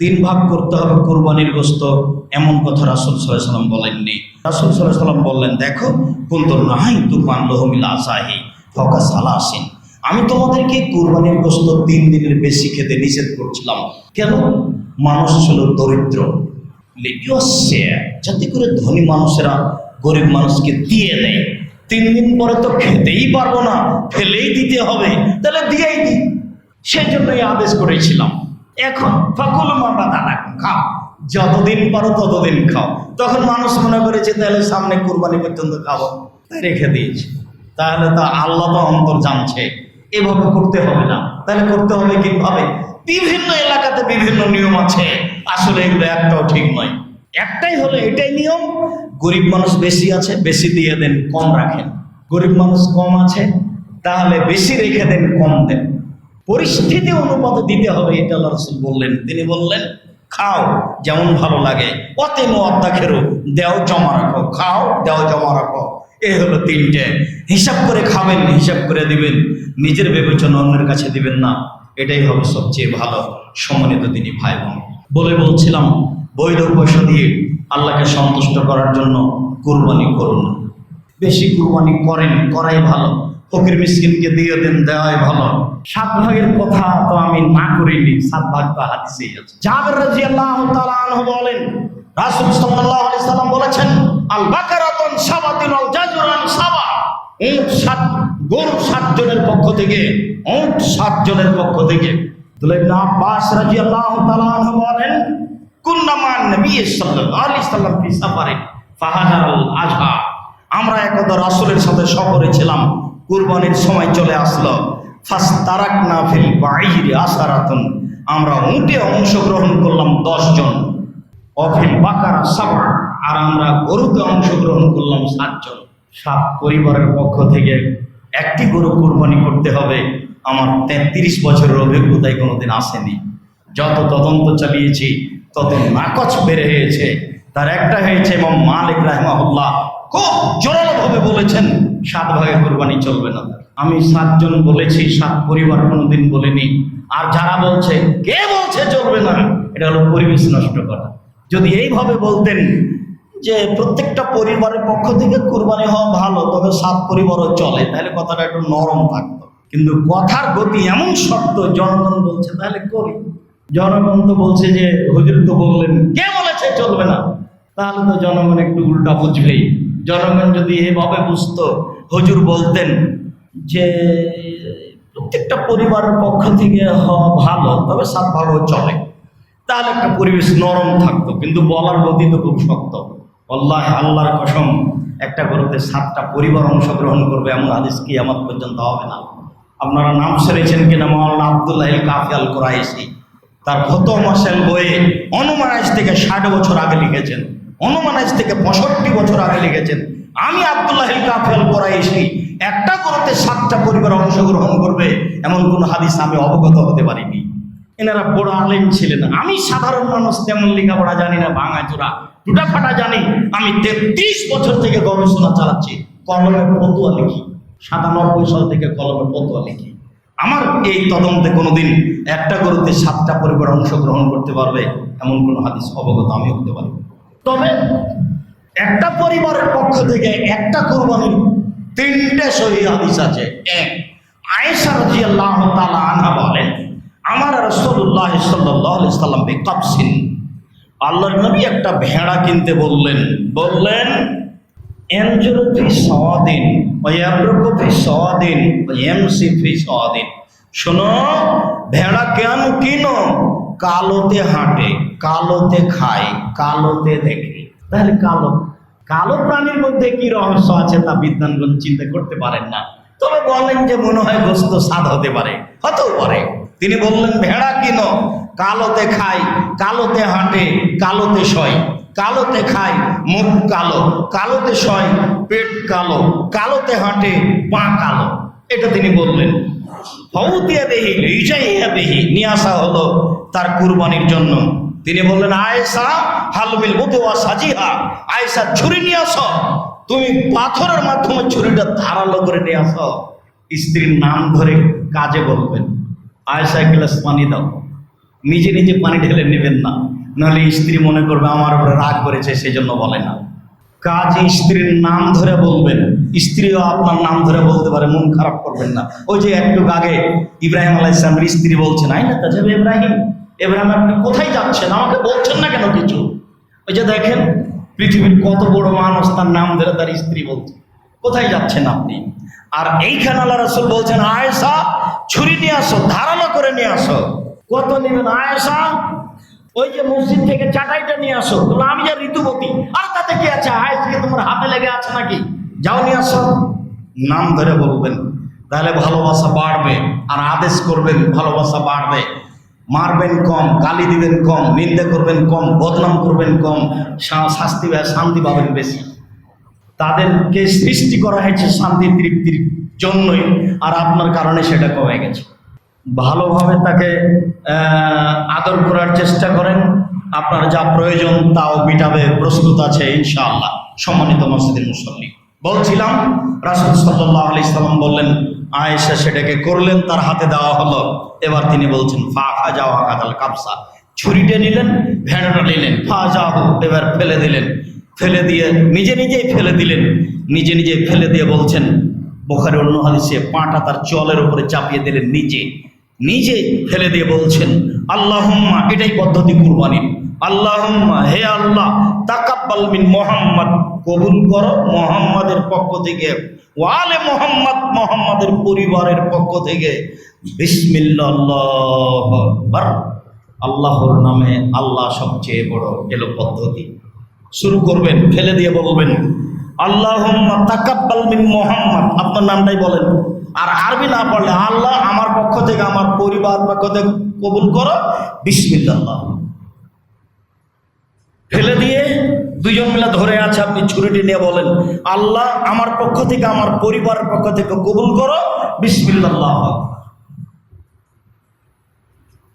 তিন ভাগ করতে হবে কুরবানির গোশত, এমন কথা রাসূল সাল্লাল্লাহু আলাইহি ওয়াসাল্লাম বলেননি। রাসূল সাল্লাল্লাহু আলাইহি ওয়াসাল্লাম বললেন, দেখো কুনতুন নাহাইতু আন লাহমিল আযাহি ফাওকা সালাসিন, আমি তোমাদেরকে কুরবানির গোশত 3 দিনের বেশি খেতে নিষেধ করছিলাম। কেন? মানুষ ছিল দরিদ্র, যাতে করে ধনী মানুষেরা গরিব মানুষকে দিয়ে দেয়। 3 দিন পরে তো খেতেই পারবো না, ফেলেই দিতে হবে, তাহলে দিয়েই দিই, সেই জন্যই আদেশ করেছিলাম। এখন ফাকুলু মা বাদালাকুম, খাও, যতদিন পারো ততদিন খাও। তখন মানুষ মনে করেছে তাহলে সামনে কুরবানি পর্যন্ত খাবো, তাই রেখে দিয়েছে। তাহলে তো আল্লাহ তো অন্তর জানছে, এভাবে করতে হবে না। তাহলে করতে হবে কিভাবে? বিভিন্ন এলাকাতে বিভিন্ন নিয়ম আছে, আসলে এগুলো একটাও ঠিক নয়। একটাই হলো এটাই নিয়ম, গরিব মানুষ বেশি আছে বেশি দিয়ে দেন, কম রাখেন। গরিব মানুষ কম আছে তাহলে বেশি রেখে দেন, কম দেন। পরিস্থিতি অনুপাতে দিতে হবে, এটা আল্লাহ রাসূল বললেন। তিনি বললেন, খাও যেমন ভালো লাগে, অতে মোয়াদ্দা খেরো, দেও জমা রাখো, খাও দেও জমা রাখো। এই হলো 3টে। হিসাব করে খাবেন, হিসাব করে দিবেন, নিজের বিবেচনা অন্যের কাছে দিবেন না, এটাই হবে সবচেয়ে ভালো। সম্মানিত দিনী ভাই বোন, বলছিলাম বৈধ পয়সা দিয়ে আল্লাহকে সন্তুষ্ট করার জন্য কুরবানি করুন। বেশি কুরবানি করেন, করাই ভালো। ফকির মিসকিনকে দিয়ে দেন, দেওয়াই ভালো। 7 ভাগের কথা তো আমি না করিনি, 7 ভাগ তো হাদিসেই আছে। জাবের রাদিয়াল্লাহু তাআলা আনহু বলেন, রাসূল সাল্লাল্লাহু আলাইহি সাল্লাম বলেছেন, আল বাকারাতুন সাবাতুন আল জাজরান সাবা, উট 7, গরু 7 জনের পক্ষ থেকে, উট 7 জনের পক্ষ থেকে। আব্দুল্লাহ ইবনে আব্বাস রাদিয়াল্লাহু তাআলা আনহু বলেন, কুন্না মান নবী সাল্লাল্লাহু আলাইহি সাল্লাম ফি সাফারিন ফাহাদারাল আজহা, আমরা একদা রাসূলের সাথে সফরে ছিলাম, কুরবানির সময় চলে আসলো। ফাস্তারাকনা ফিল বাঈরি আসারাতুন, আমরা উটে অংশগ্রহণ করলাম 10 জন। অফিল বাকারা সাবা, আর আমরা গরুতে অংশগ্রহণ করলাম 7 জন। 7 পরিবারের পক্ষ থেকে একটি গরু কুরবানি করতে হবে। আমার 33 বছরের অভিজ্ঞতায় কোনোদিন আসেনি। যত তদন্ত চালিয়েছি তত নাকচ বের হয়েছে। তার একটা হয়েছে ইমাম মালিক রাহিমাহুল্লাহ খুব জোরালোভাবে বলেছেন, 7 ভাগে কুরবানি চলবে না। আমি 7 জন বলেছি, 7 পরিবার কোনোদিন বলিনি। আর যারা বলছে, কে বলছে চলবে না, এটা হলো পরিবেশ নষ্ট করা। যদি এইভাবে বলতেন যে প্রত্যেকটা পরিবারের পক্ষ থেকে কুরবানি হওয়া ভালো, তবে 7 পরিবারও চলে, তাহলে কথাটা একটু নরম থাকতো। কিন্তু কথার গতি এমন শক্ত, জনগণ বলছে তাহলে করি। জনগণ তো বলছে যে হুজুর তো বললেন, কে বলেছে চলবে না, তাহলে তো জনগণ একটু উল্টা বুঝবেই। জনগণ যদি এভাবে বুঝতো, হুজুর বলতেন যে প্রত্যেকটা পরিবারের পক্ষ থেকে হওয়া ভালো, তবে 7 ভাগও চলে, তাহলে একটা পরিবেশ নরম থাকতো। কিন্তু বলার গতি তো খুব শক্ত। আল্লাহ, আল্লাহর কসম, একটা গরুতে 7টা পরিবার অংশগ্রহণ করবে এমন হাদিস কিয়ামত পর্যন্ত হবে না। আপনারা নাম শুনেছেন কিনা মাওলানা আব্দুল্লাহ আল কাফি আল কুরাইশি, তার ফতহ মাসাইল বইয়ে অনুমান আজ থেকে 60 বছর আগে লিখেছেন, অনুমান আজ থেকে 65 বছর আগে লিখেছেন, আমি আব্দুল্লাহ আল কাফি আল কুরাইশি একটা গরুতে 7টা পরিবার অংশগ্রহণ করবে এমন কোন হাদিস আমি অবগত হতে পারিনি। এনারা বড় আলেম ছিলেন, আমি সাধারণ মানুষ, তেমন লেখাপড়া জানি না, ভাঙাচোরা টুটাফাটা জানি। আমি 33 বছর থেকে গবেষণা চালাচ্ছি, কলমে ফতোয়া লিখি, 97 সাল থেকে কলমে ফতোয়া লিখি। আমার এই তদন্তে কোনোদিন একটা গরুতে 7টা পরিবার অংশগ্রহণ করতে পারবে এমন কোনো হাদিস অবগত আমি হতে পারি। তবে একটা পরিবারের পক্ষ থেকে একটা কুরবানির 3টে সহিহ হাদিস আছে। 1, আয়েশা রাদিয়াল্লাহু তাআলা আনহা বলেন, আমার রাসূলুল্লাহ সাল্লাল্লাহু আলাইহি সাল্লাম বিকাবসিন, আল্লাহর নবী একটা ভেড়া কিনতে বললেন। এনজুরু ফি সাওয়াদিন ওয়া ইয়াবরুকু ফি সাওয়াদিন ওয়া ইয়ামসি ফি সাওয়াদিন, শোনো, ভেড়া কেন কিনো? কালোতে হাঁটে, কালোতে খায়, কালোতে দেখে। তাহলে কালো প্রাণীর মধ্যে কি রহস্য আছে তা বিদ্বানগণ চিন্তা করতে পারেন না। তবে বলেন যে মনে হয় গোশত স্বাদ হতে পারে, হতেও পারে। তিনি বললেন ভেড়া কিনো, কালোতে খায়, কালোতে হাঁটে, কালোতে শয়, কালোতে খায়, মুখ কালো, কালোতে শয়, পেট কালো, কালোতে হাঁটে, পা কালো। এটা তিনি বললেন। হউতিয়া বেহি লিজাইয়া বেহি, নিয়ে আসা হলো তার কুরবানির জন্য। তিনি বললেন, আয়েশা হালবিল মুতওয়া সাজিহা, আয়েশা ছুরি নিয়ে আসো, তুমি পাথরের মাধ্যমে ছুরিটা ধারালো করে নিয়ে আসো। স্ত্রীর নাম ধরে কাজে বলবেন, আয়েশা এক গ্লাস পানি দাও, নিজে নিজে পানি ঢেলে নেবেন না, নাহলে স্ত্রী মনে করবে আমার উপরে রাগ করেছে, সেই জন্য বলে না। কাজে স্ত্রীর নাম ধরে বলবেন, স্ত্রীও আপনার নাম ধরে বলতে পারে, মন খারাপ করবেন না। ওই যে একটু আগে ইব্রাহিম আলাইহিস সালামের স্ত্রী বলছেন, আই না তাজাবে ইব্রাহিম, ইব্রাহিম আপনি কোথায় যাচ্ছেন, আমাকে বলছেন না কেন কিছু? ওই যে দেখেন পৃথিবীর কত বড় মানুষ তার নাম ধরে তার স্ত্রী বলছে, কোথায় যাচ্ছেন আপনি? আর এইখানে আল্লাহ রাসূল বলছেন, আয়েশা ছুরি নিয়ে আসো, ধারালো করে নিয়ে আসো। কত নেবেন আয়েশা? ওই যে মসজিদ থেকে চাটাইটা নিয়ে আসো। তোমরা আমি যা ঋতুবতী, আর তাতে কি আছে, আজকে তোমার হাতে লেগে আছে নাকি, যাও নিয়ে আসো। নাম ধরে বলবেন, তাহলে ভালোবাসা বাড়বে। আর আদেশ করবেন, ভালোবাসা বাড়বে। মারবেন কম, গালি দিবেন কম, নিন্দা করবেন কম, বদনাম করবেন কম, শান্তি পাবেন বেশি। তাদেরকে সৃষ্টি করা হয়েছে শান্তি তৃপ্তির জন্যই, আর আপনার কারণে সেটা কমে গেছে। ভালোভাবে তাকে আদর করার চেষ্টা করেন, আপনার যা প্রয়োজন তাও মিটাবে, প্রস্তুত আছে ইনশাআল্লাহ। সম্মানিত মসজিদের মুসল্লি, বলছিলাম রাসূল সাল্লাল্লাহু আলাইহি সাল্লাম বললেন, আয়েশা সেটাকে করলেন, তার হাতে দেওয়া হলো। এবার তিনি বলছেন ফাজাও আকাদাল কাবসা, ছুরিটা নিলেন, ভেড়াটা নিলেন, ফাজাহু, এবার ফেলে দিলেন। ফেলে দিয়ে নিজে নিজেই ফেলে দিলেন, নিজে নিজেই ফেলে দিয়ে বলছেন, বুখারী অন্য হাদিসে পাটা তার চলের উপরে চাপিয়ে দিলেন, নিজে নিজে ফেলে দিয়ে বলছেন, আল্লাহুম্মা, এটাই পদ্ধতি কুরবানির, আল্লাহুম্মা, হে আল্লাহ, তাকাব্বাল মিন মুহাম্মদ, কবুল করো মুহাম্মাদের পক্ষ থেকে, ওয়ালে মুহাম্মদ, মুহাম্মাদের পরিবারের পক্ষ থেকে, বিসমিল্লাহ, আল্লাহু আকবার, আল্লাহর নামে, আল্লাহ সবচেয়ে বড়। এলো পদ্ধতি। শুরু করবেন, ফেলে দিয়ে বলবেন, আল্লাহুম্মা তাকাব্বাল মিন মুহাম্মদ, আপনার নামটাই বলেন। আর আরবি না পড়লে, আল্লাহ আমার পক্ষ থেকে, আমার পরিবার পক্ষ থেকে কবুল করো, বিসমিল্লাহ। ফেলে দিয়ে দুজন মিলে ধরে আছে, আপনি ছুরিটি নিয়ে বলেন, আল্লাহ আমার পক্ষ থেকে, আমার পরিবারের পক্ষ থেকে কবুল করো, বিসমিল্লাহ।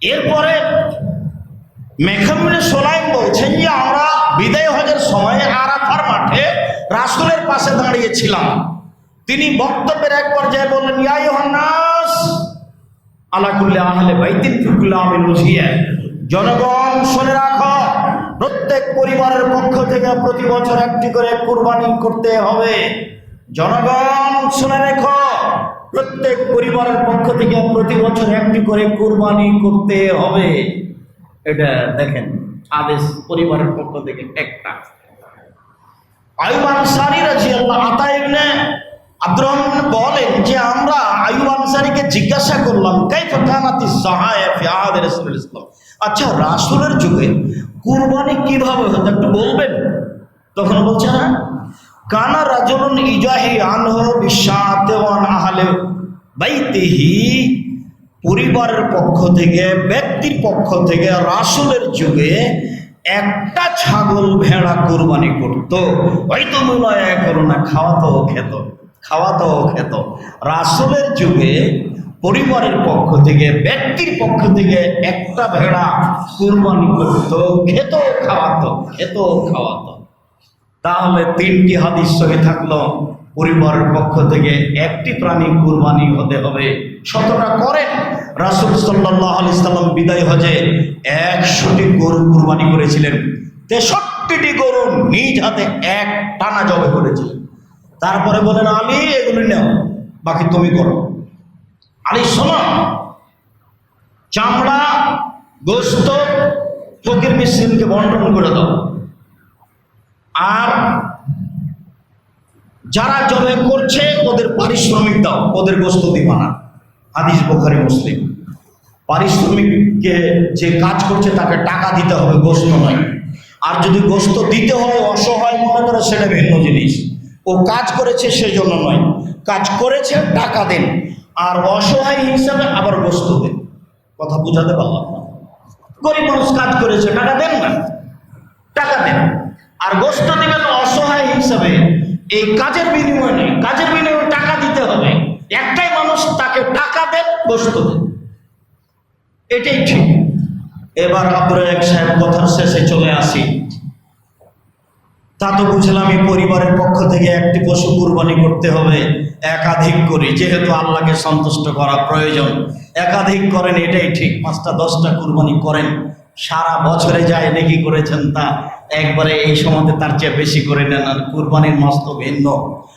এরপরে মেখমুনে সোলাইম বলছেন যে আমরা বিদায় হজের সময় আরাফার মাঠে রাসূলের পাশে দাঁড়িয়েছিলাম। তিনি বক্তব্যের এক পর্যায়ে বললেন, ইয়া আইয়ুহান নাস আলা কুল্লি আহলি বাইতিন ফি কুল্লি আমিন উযিয়া, জনগণ শুনে রাখো, প্রত্যেক পরিবারের পক্ষ থেকে প্রতি বছর একটি করে কুরবানি করতে হবে। জনগণ শুনে রেখো, প্রত্যেক পরিবারের পক্ষ থেকে প্রতি বছর একটি করে কুরবানি করতে হবে। এটা দেখেন আদেশ, পরিবারের পক্ষ থেকে একটা। আইয়ুব আনসারী রাদিয়াল্লাহু আতা ইবনে আব্দুর রহমান বলেন যে আমরা আইয়ুব আনসারীকে জিজ্ঞাসা করলাম, কাইফা কানাতিস সাহায়া ফি আহদি রাসূলুল্লাহ সাল্লাল্লাহু আলাইহি ওয়াসাল্লাম, আচ্ছা রাসূলের যুগে কুরবানি কিভাবে হতো একটু বলবেন? তখন বলছে, না কানা রাজুলুন ইজাহি আনহু বিশাতে ওয়া আহলে বাইতিহি, পরিবারের পক্ষ থেকে, ব্যক্তির পক্ষ থেকে রাসূলের যুগে একটা ছাগল ভেড়া কুরবানি করত। হয়তো মনে করো না, খাওয়াতেও খেত। রাসূলের যুগে পরিবারের পক্ষ থেকে, ব্যক্তির পক্ষ থেকে একটা ভেড়া কুরবানি করত, খেত খাওয়াতো। তাহলে তিনটি হাদিস সহি থাকলো, পরিবারের পক্ষ থেকে একটি প্রাণী কুরবানি হতে হবে। শতটা করেন, রাসূল সাল্লাল্লাহু আলাইহি সাল্লাম বিদায় হজে 100টি গরু কুরবানি করেছিলেন। 63টি গরু নিজ হাতে এক টানা জবে করেছিলেন। তারপরে বলেন, আলী এগুলি নাও, বাকি তুমি করো। আলী শোনো, চামড়া, গোশত ফকির মিসকিনকে বন্টন করে দাও, আর যারা জবে করছে ওদের পারিশ্রমিক দাও, ওদের গোশত দিবা না। হাদিস বুখারী মুসলিম। পারিশ্রমিককে যে কাজ করছে তাকে টাকা দিতে হবে, গোশত নয়। আর যদি গোশত দিতে হয় অসহায় মনে করে, সেটা ভিন্ন জিনিস। ও কাজ করেছে সেজন্য নয়, কাজ করেছে টাকা দেন, আর অসহায় হিসাবে আবার গোশত দেন। কথা বুঝাতে পারলাম না? গরিব মানুষ কাজ করেছে, টাকা দেন না, টাকা দেন। আর গোশত দিবেন অসহায় হিসাবে, এই কাজের বিনিময়ে নেই, কাজের বিনিময়ে টাকা দিতে হবে। একটাই মানুষ, তাকে টাকা দেন, গোশত দেন, এটাই ঠিক। এবার আব্দুর রাজ্জাক সাহেব কথার শেষে চলে আসি। তা তো বুঝলাম এই পরিবারের পক্ষ থেকে একটি পশু কুরবানি করতে হবে, একাধিক করি, যেহেতু আল্লাহকে সন্তুষ্ট করা প্রয়োজন। একাধিক করেন এটাই ঠিক, 5টা 10টা কুরবানি করেন, সারা বছরে যায় নেকি করেছেন তা একবারে এই সময়তে তার চেয়ে বেশি করে নেন। আর কুরবানির মাস তো ভিন্ন,